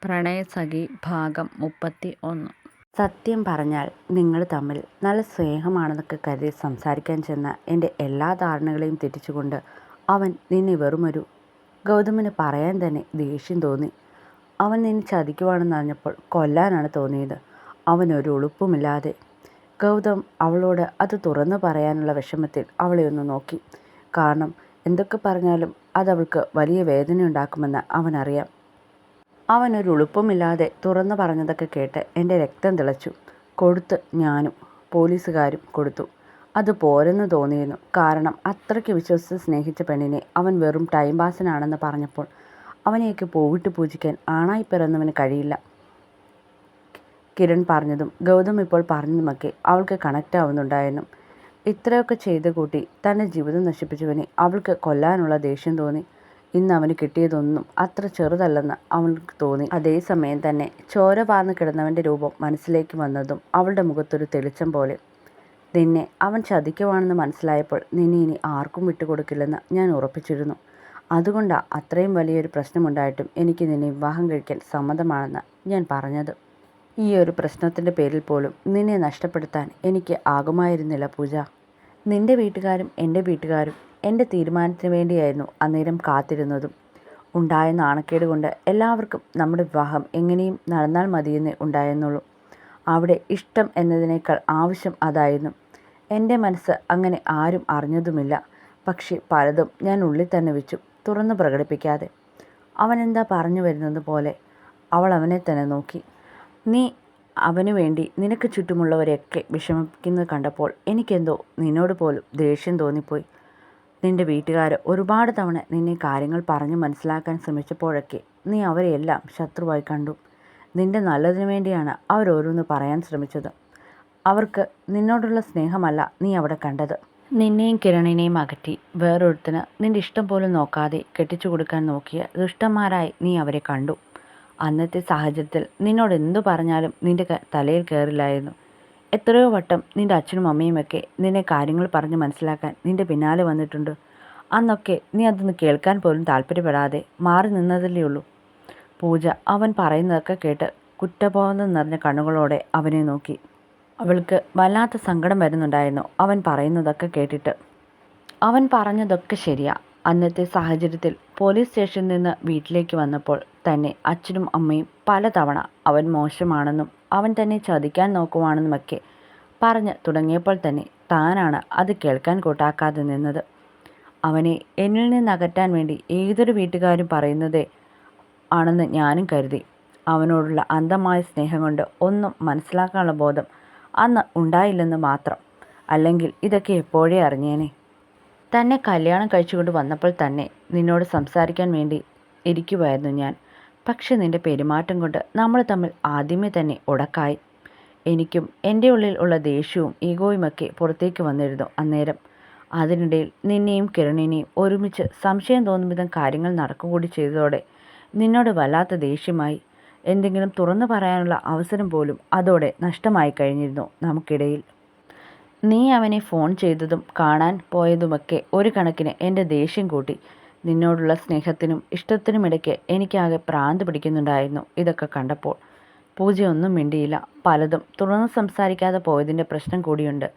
പ്രണയസഖി ഭാഗം 31. സത്യം പറഞ്ഞാൽ നിങ്ങൾ തമ്മിൽ നല്ല സ്നേഹമാണെന്നൊക്കെ കരുതി സംസാരിക്കാൻ ചെന്ന എൻ്റെ എല്ലാ ധാരണകളെയും തെറ്റിച്ചുകൊണ്ട് അവൻ നിന്നെ വെറുമൊരു ഗൗതമിന് പറയാൻ തന്നെ ദേഷ്യം തോന്നി. അവൻ നിന്നെ ചതിക്കുവാണെന്നറിഞ്ഞപ്പോൾ കൊല്ലാനാണ് തോന്നിയത്. അവനൊരു ഉളുപ്പുമില്ലാതെ. ഗൗതം അവളോട് അത് തുറന്നു പറയാനുള്ള വിഷമത്തിൽ അവളെ ഒന്ന് നോക്കി. കാരണം എന്തൊക്കെ പറഞ്ഞാലും അതവൾക്ക് വലിയ വേദനയുണ്ടാക്കുമെന്ന് അവനറിയാം. അവനൊരു ഉളുപ്പുമില്ലാതെ തുറന്നു പറഞ്ഞതൊക്കെ കേട്ട് എൻ്റെ രക്തം തിളച്ചു. കൊടുത്ത് ഞാനും പോലീസുകാരും കൊടുത്തു. അത് പോരെന്ന് തോന്നിയിരുന്നു. കാരണം അത്രയ്ക്ക് വിശ്വസിച്ച് സ്നേഹിച്ച പെണ്ണിനെ അവൻ വെറും ടൈം പാസിനാണെന്ന് പറഞ്ഞപ്പോൾ അവനെയൊക്കെ പൂവിട്ട് പൂജിക്കാൻ ആണായി പിറന്നവന് കഴിയില്ല. കിരൺ പറഞ്ഞതും ഗൗതം ഇപ്പോൾ പറഞ്ഞതുമൊക്കെ അവൾക്ക് കണക്റ്റ് ആവുന്നുണ്ടായിരുന്നു. ഇത്രയൊക്കെ ചെയ്ത് കൂട്ടി തൻ്റെ ജീവിതം നശിപ്പിച്ചവനെ അവൾക്ക് കൊല്ലാനുള്ള ദേഷ്യം തോന്നി. ഇന്ന് അവന് കിട്ടിയതൊന്നും അത്ര ചെറുതല്ലെന്ന് അവൾക്ക് തോന്നി. അതേസമയം തന്നെ ചോര വാർന്ന് കിടന്നവൻ്റെ രൂപം മനസ്സിലേക്ക് വന്നതും അവളുടെ മുഖത്തൊരു തെളിച്ചം പോലെ. നിന്നെ അവൻ ചതിക്കുവാണെന്ന് മനസ്സിലായപ്പോൾ നിന്നെ ഇനി ആർക്കും വിട്ടുകൊടുക്കില്ലെന്ന് ഞാൻ ഉറപ്പിച്ചിരുന്നു. അതുകൊണ്ടാണ് അത്രയും വലിയൊരു പ്രശ്നമുണ്ടായിട്ടും എനിക്ക് നിന്നെ വിവാഹം കഴിക്കാൻ സമ്മതമാണെന്ന് ഞാൻ പറഞ്ഞത്. ഈ ഒരു പ്രശ്നത്തിൻ്റെ പേരിൽ പോലും നിന്നെ നഷ്ടപ്പെടുത്താൻ എനിക്ക് ആകുമായിരുന്നില്ല പൂജ. നിൻ്റെ വീട്ടുകാരും എൻ്റെ വീട്ടുകാരും എൻ്റെ തീരുമാനത്തിന് വേണ്ടിയായിരുന്നു അന്നേരം കാത്തിരുന്നതും. ഉണ്ടായ നാണക്കേട് കൊണ്ട് എല്ലാവർക്കും നമ്മുടെ വിവാഹം എങ്ങനെയും നടന്നാൽ മതിയെന്നേ ഉണ്ടായിരുന്നുള്ളൂ. അവിടെ ഇഷ്ടം എന്നതിനേക്കാൾ ആവശ്യം അതായിരുന്നു. എൻ്റെ മനസ്സ് അങ്ങനെ ആരും അറിഞ്ഞതുമില്ല. പക്ഷേ പലതും ഞാൻ ഉള്ളിൽ തന്നെ വെച്ചു, തുറന്നു പ്രകടിപ്പിക്കാതെ. അവനെന്താ പറഞ്ഞു വരുന്നത് പോലെ അവൾ അവനെ തന്നെ നോക്കി. നീ അവനു വേണ്ടി നിനക്ക് ചുറ്റുമുള്ളവരെയൊക്കെ വിഷമിക്കുന്നത് കണ്ടപ്പോൾ എനിക്കെന്തോ നിന്നോട് പോലും ദേഷ്യം തോന്നിപ്പോയി. നിൻ്റെ വീട്ടുകാർ ഒരുപാട് തവണ നിന്നെ കാര്യങ്ങൾ പറഞ്ഞ് മനസ്സിലാക്കാൻ ശ്രമിച്ചപ്പോഴൊക്കെ നീ അവരെയെല്ലാം ശത്രുവായി കണ്ടു. നിൻ്റെ നല്ലതിനു വേണ്ടിയാണ് അവരോരോന്ന് പറയാൻ ശ്രമിച്ചത്. അവർക്ക് നിന്നോടുള്ള സ്നേഹമല്ല നീ അവിടെ കണ്ടത്. നിന്നെയും കിരണിനെയും അകറ്റി വേറൊരുത്തിന് നിൻ്റെ ഇഷ്ടം പോലും നോക്കാതെ കെട്ടിച്ചു കൊടുക്കാൻ നോക്കിയ ദുഷ്ടന്മാരായി നീ അവരെ കണ്ടു. അന്നത്തെ സാഹചര്യത്തിൽ നിന്നോട് എന്തു പറഞ്ഞാലും നിൻ്റെ തലയിൽ കയറില്ലായിരുന്നു. എത്രയോ വട്ടം നിൻ്റെ അച്ഛനും അമ്മയുമൊക്കെ നിന്നെ കാര്യങ്ങൾ പറഞ്ഞ് മനസ്സിലാക്കാൻ നിൻ്റെ പിന്നാലെ വന്നിട്ടുണ്ട്. അന്നൊക്കെ നീ അതൊന്ന് കേൾക്കാൻ പോലും താല്പര്യപ്പെടാതെ മാറി നിന്നതല്ലേ ഉള്ളൂ. പൂജ അവൻ പറയുന്നതൊക്കെ കേട്ട് കുറ്റബോധം നിറഞ്ഞ കണ്ണുകളോടെ അവനെ നോക്കി. അവൾക്ക് വല്ലാത്ത സങ്കടം വരുന്നുണ്ടായിരുന്നു അവൻ പറയുന്നതൊക്കെ കേട്ടിട്ട്. അവൻ പറഞ്ഞതൊക്കെ ശരിയാ. അന്നത്തെ സാഹചര്യത്തിൽ പോലീസ് സ്റ്റേഷനിൽ നിന്ന് വീട്ടിലേക്ക് വന്നപ്പോൾ തന്നെ അച്ഛനും അമ്മയും പലതവണ അവൻ മോശമാണെന്നും അവൻ തന്നെ ചതിക്കാൻ നോക്കുവാണെന്നുമൊക്കെ പറഞ്ഞ് തുടങ്ങിയപ്പോൾ തന്നെ താനാണ് അത് കേൾക്കാൻ കൂട്ടാക്കാതെ നിന്നത്. അവനെ എന്നിൽ നിന്ന് അകറ്റാൻ വേണ്ടി ഏതൊരു വീട്ടുകാരും പറയുന്നതേ ആണെന്ന് ഞാനും കരുതി. അവനോടുള്ള അന്ധമായ സ്നേഹം കൊണ്ട് ഒന്നും മനസ്സിലാക്കാനുള്ള ബോധം അന്ന് ഉണ്ടായില്ലെന്ന് മാത്രം. അല്ലെങ്കിൽ ഇതൊക്കെ എപ്പോഴേ അറിഞ്ഞേനെ. തന്നെ കല്യാണം കഴിച്ചുകൊണ്ട് വന്നപ്പോൾ തന്നെ നിന്നോട് സംസാരിക്കാൻ വേണ്ടി ഇരിക്കുമായിരുന്നു ഞാൻ. പക്ഷെ നിൻ്റെ പെരുമാറ്റം കൊണ്ട് നമ്മൾ തമ്മിൽ ആദ്യമേ തന്നെ ഉടക്കായി. എനിക്കും എൻ്റെ ഉള്ളിൽ ഉള്ള ദേഷ്യവും ഈഗോയുമൊക്കെ പുറത്തേക്ക് വന്നിരുന്നു അന്നേരം. അതിനിടയിൽ നിന്നെയും കിരണിനെയും ഒരുമിച്ച് സംശയം തോന്നും വിധം കാര്യങ്ങൾ നടക്കുകൂടി ചെയ്തതോടെ നിന്നോട് വല്ലാത്ത ദേഷ്യമായി. എന്തെങ്കിലും തുറന്നു പറയാനുള്ള അവസരം പോലും അതോടെ നഷ്ടമായി കഴിഞ്ഞിരുന്നു നമുക്കിടയിൽ. നീ അവനെ ഫോൺ ചെയ്തതും കാണാൻ പോയതുമൊക്കെ ഒരു കണക്കിന് എൻ്റെ ദേഷ്യം കൂട്ടി. നിന്നോടുള്ള സ്നേഹത്തിനും ഇഷ്ടത്തിനുമിടയ്ക്ക് എനിക്കാകെ ഭ്രാന്ത് പിടിക്കുന്നുണ്ടായിരുന്നു ഇതൊക്കെ കണ്ടപ്പോൾ. പൂജയൊന്നും മിണ്ടിയില്ല. പലതും തുറന്ന് സംസാരിക്കാതെ പോയതിൻ്റെ പ്രശ്നം കൂടിയുണ്ട്.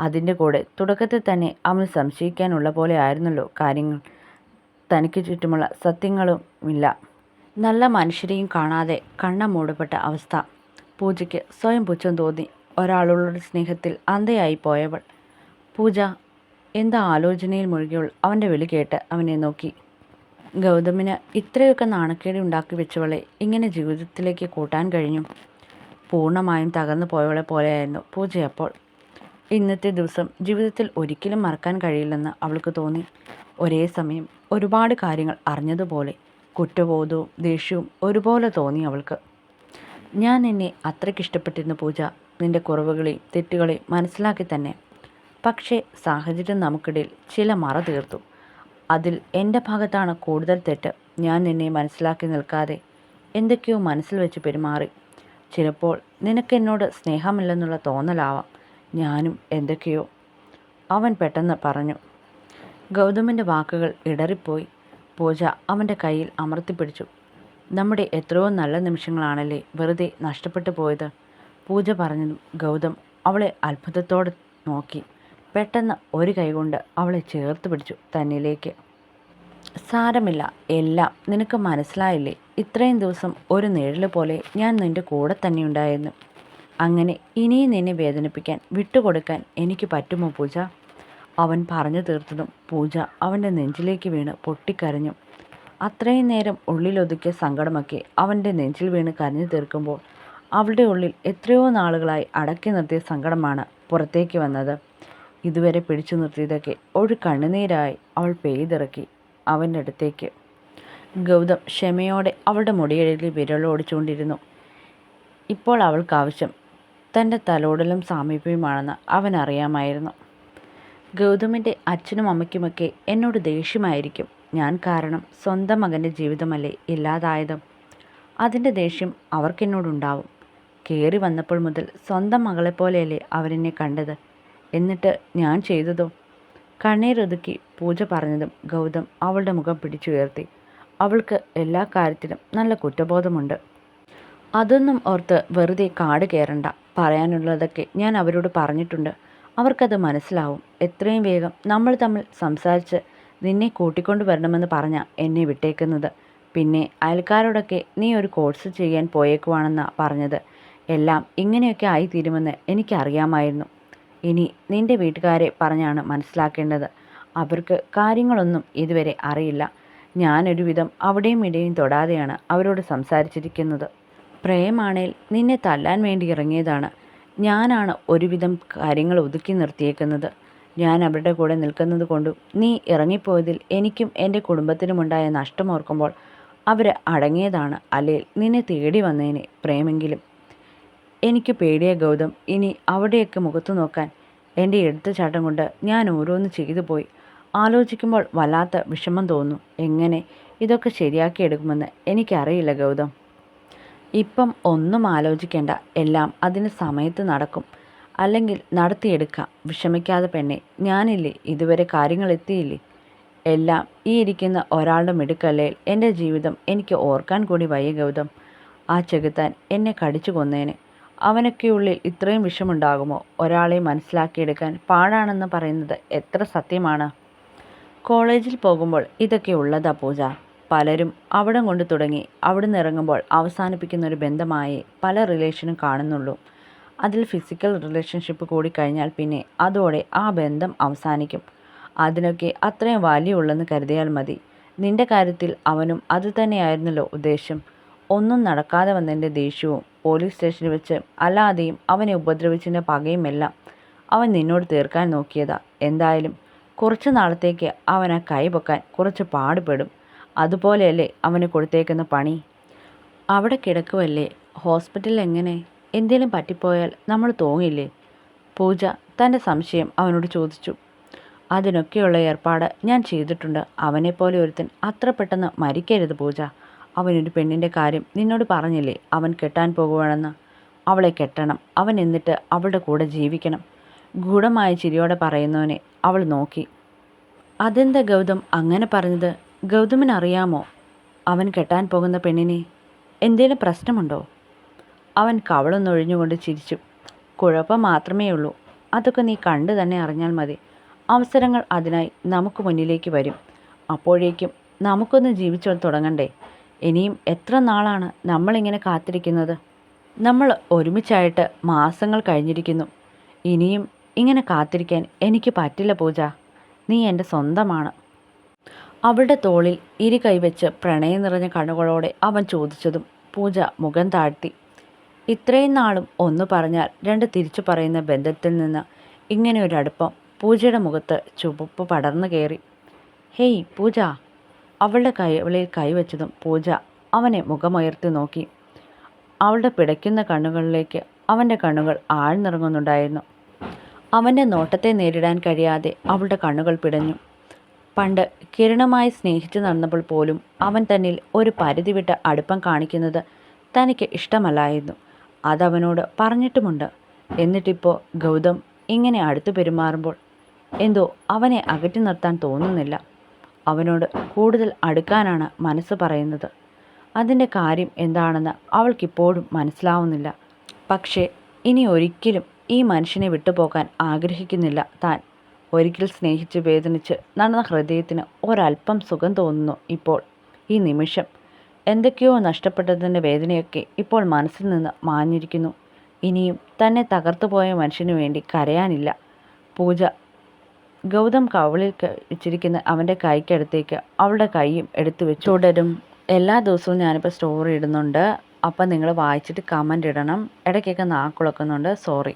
അതിൻ്റെ കൂടെ തുടക്കത്തിൽ തന്നെ അവന് സംശയിക്കാനുള്ള പോലെ ആയിരുന്നല്ലോ കാര്യങ്ങൾ. തനിക്ക് ചുറ്റുമുള്ള സത്യങ്ങളുമില്ല. നല്ല മനുഷ്യരെയും കാണാതെ കണ്ണം മൂടപ്പെട്ട അവസ്ഥ. പൂജയ്ക്ക് സ്വയം പുച്ഛം തോന്നി. ഒരാളുടെ സ്നേഹത്തിൽ അന്ധയായി പോയവൾ. പൂജ എന്താ ആലോചനയിൽ മുഴുകിയവൾ അവൻ്റെ വിളി കേട്ട് അവനെ നോക്കി. ഗൗതമിന് ഇത്രയൊക്കെ നാണക്കേട് ഉണ്ടാക്കി വെച്ചവളെ ഇങ്ങനെ ജീവിതത്തിലേക്ക് കൂട്ടാൻ കഴിഞ്ഞു. പൂർണ്ണമായും തകർന്നു പോയവളെ പോലെയായിരുന്നു പൂജയപ്പോൾ. ഇന്നത്തെ ദിവസം ജീവിതത്തിൽ ഒരിക്കലും മറക്കാൻ കഴിയില്ലെന്ന് അവൾക്ക് തോന്നി. ഒരേ സമയം ഒരുപാട് കാര്യങ്ങൾ അറിഞ്ഞതുപോലെ കുറ്റബോധവും ദേഷ്യവും ഒരുപോലെ തോന്നി അവൾക്ക്. ഞാൻ നിന്നെ അത്രയ്ക്ക് ഇഷ്ടപ്പെട്ടിരുന്നു പൂജ, നിൻ്റെ കുറവുകളെയും തെറ്റുകളെയും മനസ്സിലാക്കി തന്നെ. പക്ഷേ സാഹചര്യം നമുക്കിടയിൽ ചില മറ തീർത്തു. അതിൽ എൻ്റെ ഭാഗത്താണ് കൂടുതൽ തെറ്റ്. ഞാൻ നിന്നെ മനസ്സിലാക്കി നിൽക്കാതെ എന്തൊക്കെയോ മനസ്സിൽ വെച്ച് പെരുമാറി. ചിലപ്പോൾ നിനക്കെന്നോട് സ്നേഹമില്ലെന്നുള്ള തോന്നലാവാം. ഞാനും എന്തൊക്കെയോ. അവൻ പെട്ടെന്ന് പറഞ്ഞു. ഗൗതമിൻ്റെ വാക്കുകൾ ഇടറിപ്പോയി. പൂജ അവൻ്റെ കയ്യിൽ അമർത്തിപ്പിടിച്ചു. നമ്മുടെ എത്രയോ നല്ല നിമിഷങ്ങളാണല്ലേ വെറുതെ നഷ്ടപ്പെട്ടു പോയത്. പൂജ പറഞ്ഞതും ഗൗതം അവളെ അത്ഭുതത്തോടെ നോക്കി. പെട്ടെന്ന് ഒരു കൈകൊണ്ട് അവളെ ചേർത്ത് പിടിച്ചു തന്നിലേക്ക്. സാരമില്ല, എല്ലാം നിനക്ക് മനസ്സിലായില്ലേ? ഇത്രയും ദിവസം ഒരു നിഴല് പോലെ ഞാൻ നിന്റെ കൂടെ തന്നെ ഉണ്ടായിരുന്നു. അങ്ങനെ ഇനിയും നിന്നെ വേദനിപ്പിക്കാൻ വിട്ടുകൊടുക്കാൻ എനിക്ക് പറ്റുമോ പൂജ? അവൻ പറഞ്ഞു തീർത്തതും പൂജ അവൻ്റെ നെഞ്ചിലേക്ക് വീണ് പൊട്ടിക്കരഞ്ഞു. അത്രയും നേരം ഉള്ളിലൊതുക്കിയ സങ്കടമൊക്കെ അവൻ്റെ നെഞ്ചിൽ വീണ് കരഞ്ഞു തീർക്കുമ്പോൾ അവളുടെ ഉള്ളിൽ എത്രയോ നാളുകളായി അടക്കി നിർത്തിയ സങ്കടമാണ് പുറത്തേക്ക് വന്നത്. ഇതുവരെ പിടിച്ചു നിർത്തിയതൊക്കെ ഒരു കണ്ണുനീരായി അവൾ പെയ്തിറക്കി അവൻ്റെ അടുത്തേക്ക്. ഗൗതം ക്ഷമയോടെ അവളുടെ മുടിയിഴയിൽ വിരലോടിച്ചുകൊണ്ടിരുന്നു. ഇപ്പോൾ അവൾക്കാവശ്യം തൻ്റെ തലോടലും സാമീപ്യവുമാണെന്ന് അവനറിയാമായിരുന്നു. ഗൗതമിൻ്റെ അച്ഛനും അമ്മയ്ക്കുമൊക്കെ എന്നോട് ദേഷ്യമായിരിക്കും. ഞാൻ കാരണം സ്വന്തം മകൻ്റെ ജീവിതമല്ലേ ഇല്ലാതായത്. അതിൻ്റെ ദേഷ്യം അവർക്കെന്നോടുണ്ടാവും. കയറി വന്നപ്പോൾ മുതൽ സ്വന്തം മകളെപ്പോലെയല്ലേ അവരെന്നെ കണ്ടത്. എന്നിട്ട് ഞാൻ ചെയ്തതോ? കണ്ണീരൊതുക്കി പൂജ പറഞ്ഞതും ഗൗതം അവളുടെ മുഖം പിടിച്ചുയർത്തി. അവൾക്ക് എല്ലാ കാര്യത്തിലും നല്ല കുറ്റബോധമുണ്ട്. അതൊന്നും ഓർത്ത് വെറുതെ കാട് കയറണ്ട. പറയാനുള്ളതൊക്കെ ഞാൻ അവരോട് പറഞ്ഞിട്ടുണ്ട്. അവർക്കത് മനസ്സിലാവും. എത്രയും വേഗം നമ്മൾ തമ്മിൽ സംസാരിച്ച് നിന്നെ കൂട്ടിക്കൊണ്ടു വരണമെന്ന് പറഞ്ഞാൽ എന്നെ വിട്ടേക്കുന്നത്. പിന്നെ അയൽക്കാരോടൊക്കെ നീ ഒരു കോഴ്സ് ചെയ്യാൻ പോയേക്കുവാണെന്നാണ് പറഞ്ഞത്. എല്ലാം ഇങ്ങനെയൊക്കെ ആയിത്തീരുമെന്ന് എനിക്കറിയാമായിരുന്നു. ഇനി നിന്റെ വീട്ടുകാരെ പറഞ്ഞാണ് മനസ്സിലാക്കേണ്ടത്. അവർക്ക് കാര്യങ്ങളൊന്നും ഇതുവരെ അറിയില്ല. ഞാനൊരുവിധം അവിടെയും ഇടയും തൊടാതെയാണ് അവരോട് സംസാരിച്ചിരിക്കുന്നത്. പ്രേമാണേൽ നിന്നെ തല്ലാൻ വേണ്ടി ഇറങ്ങിയതാണ്. ഞാനാണ് ഒരുവിധം കാര്യങ്ങൾ ഒതുക്കി നിർത്തിയേക്കുന്നത്. ഞാൻ അവരുടെ കൂടെ നിൽക്കുന്നത് കൊണ്ടും നീ ഇറങ്ങിപ്പോയതിൽ എനിക്കും എൻ്റെ കുടുംബത്തിനുമുണ്ടായ നഷ്ടമോർക്കുമ്പോൾ അവർ അടങ്ങിയതാണ്. അല്ലെങ്കിൽ നിന്നെ തേടി വന്നേനെ പ്രേമെങ്കിലും. എനിക്ക് പേടിയ ഗൗതം. ഇനി അവിടെയൊക്കെ മുഖത്തു നോക്കാൻ എൻ്റെ എടുത്തുചാട്ടം കൊണ്ട് ഞാൻ ഓരോന്ന് ചെയ്തു പോയി. ആലോചിക്കുമ്പോൾ വല്ലാത്ത വിഷമം തോന്നുന്നു. എങ്ങനെ ഇതൊക്കെ ശരിയാക്കിയെടുക്കുമെന്ന് എനിക്കറിയില്ല ഗൗതം. ഇപ്പം ഒന്നും ആലോചിക്കേണ്ട. എല്ലാം അതിന് സമയത്ത് നടക്കും. അല്ലെങ്കിൽ നടത്തിയെടുക്കാം. വിഷമിക്കാതെ പെണ്ണെ. ഞാനില്ലേ ഇതുവരെ കാര്യങ്ങൾ എത്തിയില്ലേ. എല്ലാം ഈ ഇരിക്കുന്ന ഒരാളുടെ മിടുക്കല്ലേ. എൻ്റെ ജീവിതം എനിക്ക് ഓർക്കാൻ കൂടി വയ്യ ഗൗതം. ആ ചെകുത്താൻ എന്നെ കടിച്ചു കൊന്നേനെ. അവനൊക്കെയുള്ളിൽ ഇത്രയും വിഷമുണ്ടാകുമോ? ഒരാളെ മനസ്സിലാക്കിയെടുക്കാൻ പാടാണെന്ന് പറയുന്നത് എത്ര സത്യമാണ്. കോളേജിൽ പോകുമ്പോൾ ഇതൊക്കെ ഉള്ളതാ പൂജ. പലരും അവിടം കൊണ്ട് തുടങ്ങി അവിടുന്ന് ഇറങ്ങുമ്പോൾ അവസാനിപ്പിക്കുന്ന ഒരു ബന്ധമായി പല റിലേഷനും കാണുന്നുള്ളൂ. അതിൽ ഫിസിക്കൽ റിലേഷൻഷിപ്പ് കൂടി കഴിഞ്ഞാൽ പിന്നെ അതോടെ ആ ബന്ധം അവസാനിക്കും. അതിനൊക്കെ അത്രയും വാല്യൂ ഉള്ളെന്ന് കരുതിയാൽ മതി. നിന്റെ കാര്യത്തിൽ അവനും അത് തന്നെയായിരുന്നല്ലോ ഉദ്ദേശം. ഒന്നും നടക്കാതെ വന്നതിൻ്റെ ദേഷ്യവും പോലീസ് സ്റ്റേഷനിൽ വെച്ച് അല്ലാതെയും അവനെ ഉപദ്രവിച്ചതിൻ്റെ പകയുമെല്ലാം അവൻ നിന്നോട് തീർക്കാൻ നോക്കിയതാ. എന്തായാലും കുറച്ച് നാളത്തേക്ക് അവൻ ആ കൈ പൊക്കാൻ കുറച്ച് പാടുപെടും. അതുപോലെയല്ലേ അവന് കൊടുത്തേക്കുന്ന പണി. അവിടെ കിടക്കുമല്ലേ. ഹോസ്പിറ്റലിൽ എങ്ങനെ? എന്തേലും പറ്റിപ്പോയാൽ നമ്മൾ തോന്നില്ലേ? പൂജ തൻ്റെ സംശയം അവനോട് ചോദിച്ചു. അതിനൊക്കെയുള്ള ഏർപ്പാട് ഞാൻ ചെയ്തിട്ടുണ്ട്. അവനെപ്പോലെ ഒരുത്തൻ അത്ര പെട്ടെന്ന് മരിക്കരുത് പൂജ. അവനൊരു പെണ്ണിൻ്റെ കാര്യം നിന്നോട് പറഞ്ഞില്ലേ? അവൻ കെട്ടാൻ പോകുവാണെന്ന്. അവളെ കെട്ടണം അവൻ. എന്നിട്ട് അവളുടെ കൂടെ ജീവിക്കണം. ഗൂഢമായ ചിരിയോടെ പറയുന്നവനെ അവൾ നോക്കി. അതെന്താ ഗൗതം അങ്ങനെ പറഞ്ഞത്? ഗൗതമിനറിയാമോ അവൻ കെട്ടാൻ പോകുന്ന പെണ്ണിനെ? എന്തേലും പ്രശ്നമുണ്ടോ? അവൻ കവളൊന്നൊഴിഞ്ഞുകൊണ്ട് ചിരിച്ചു. കുഴപ്പം മാത്രമേ ഉള്ളൂ. അതൊക്കെ നീ കണ്ടു തന്നെ അറിഞ്ഞാൽ മതി. അവസരങ്ങൾ അതിനായി നമുക്ക് മുന്നിലേക്ക് വരും. അപ്പോഴേക്കും നമുക്കൊന്ന് ജീവിച്ചു തുടങ്ങണ്ടേ? ഇനിയും എത്ര നാളാണ് നമ്മളിങ്ങനെ കാത്തിരിക്കുന്നത്? നമ്മൾ ഒരുമിച്ചായിട്ട് മാസങ്ങൾ കഴിഞ്ഞിരിക്കുന്നു. ഇനിയും ഇങ്ങനെ കാത്തിരിക്കാൻ എനിക്ക് പറ്റില്ല പൂജ. നീ എൻ്റെ സ്വന്തമാണ്. അവളുടെ തോളിൽ ഇരു കൈവച്ച് പ്രണയം നിറഞ്ഞ കണ്ണുകളോടെ അവൻ ചോദിച്ചതും പൂജ മുഖം താഴ്ത്തി. ഇത്രയും നാളും ഒന്ന് പറഞ്ഞാൽ രണ്ട് തിരിച്ചു പറയുന്ന ബന്ധത്തിൽ നിന്ന് ഇങ്ങനെ ഒരു അടുപ്പം പൂജയുടെ മുഖത്ത് ചുവപ്പ് പടർന്നു കയറി. ഹേയ് പൂജ. അവളുടെ കൈകളിൽ കൈവച്ചതും പൂജ അവനെ മുഖമുയർത്തി നോക്കി. അവളുടെ പിടയ്ക്കുന്ന കണ്ണുകളിലേക്ക് അവൻ്റെ കണ്ണുകൾ ആഴ്ന്നിറങ്ങുന്നുണ്ടായിരുന്നു. അവൻ്റെ നോട്ടത്തെ നേരിടാൻ കഴിയാതെ അവളുടെ കണ്ണുകൾ പിടഞ്ഞു. പണ്ട് കിരണമായി സ്നേഹിച്ചു നടന്നപ്പോൾ പോലും അവൻ തന്നിൽ ഒരു പരിധി വിട്ട അടുപ്പം കാണിക്കുന്നത് തനിക്ക് ഇഷ്ടമല്ലായിരുന്നു. അതവനോട് പറഞ്ഞിട്ടുമുണ്ട്. എന്നിട്ടിപ്പോൾ ഗൗതം ഇങ്ങനെ അടുത്തു പെരുമാറുമ്പോൾ എന്തോ അവനെ അകറ്റി നിർത്താൻ തോന്നുന്നില്ല. അവനോട് കൂടുതൽ അടുക്കാനാണ് മനസ്സ് പറയുന്നത്. അതിൻ്റെ കാര്യം എന്താണെന്ന് അവൾക്കിപ്പോഴും മനസ്സിലാവുന്നില്ല. പക്ഷേ ഇനി ഒരിക്കലും ഈ മനുഷ്യനെ വിട്ടുപോകാൻ ആഗ്രഹിക്കുന്നില്ല താൻ. ഒരിക്കൽ സ്നേഹിച്ച് വേദനിച്ച് നടന്ന ഹൃദയത്തിന് ഒരല്പം സുഖം തോന്നുന്നു ഇപ്പോൾ. ഈ നിമിഷം എന്തൊക്കെയോ നഷ്ടപ്പെട്ടതിൻ്റെ വേദനയൊക്കെ ഇപ്പോൾ മനസ്സിൽ നിന്ന് മാഞ്ഞിരിക്കുന്നു. ഇനിയും തന്നെ തകർത്തുപോയ മനുഷ്യനു വേണ്ടി കരയാനില്ല. പൂജ ഗൗതം കവിളിൽ വെച്ചിരിക്കുന്ന അവൻ്റെ കൈക്കടുത്തേക്ക് അവളുടെ കൈയും എടുത്തു വെച്ചു. തുടരും. എല്ലാ ദിവസവും ഞാനിപ്പോൾ സ്റ്റോറി ഇടുന്നുണ്ട്. അപ്പം നിങ്ങൾ വായിച്ചിട്ട് കമൻ്റ് ഇടണം. ഇടയ്ക്കൊക്കെ നാക്കുളക്കുന്നുണ്ട്, സോറി.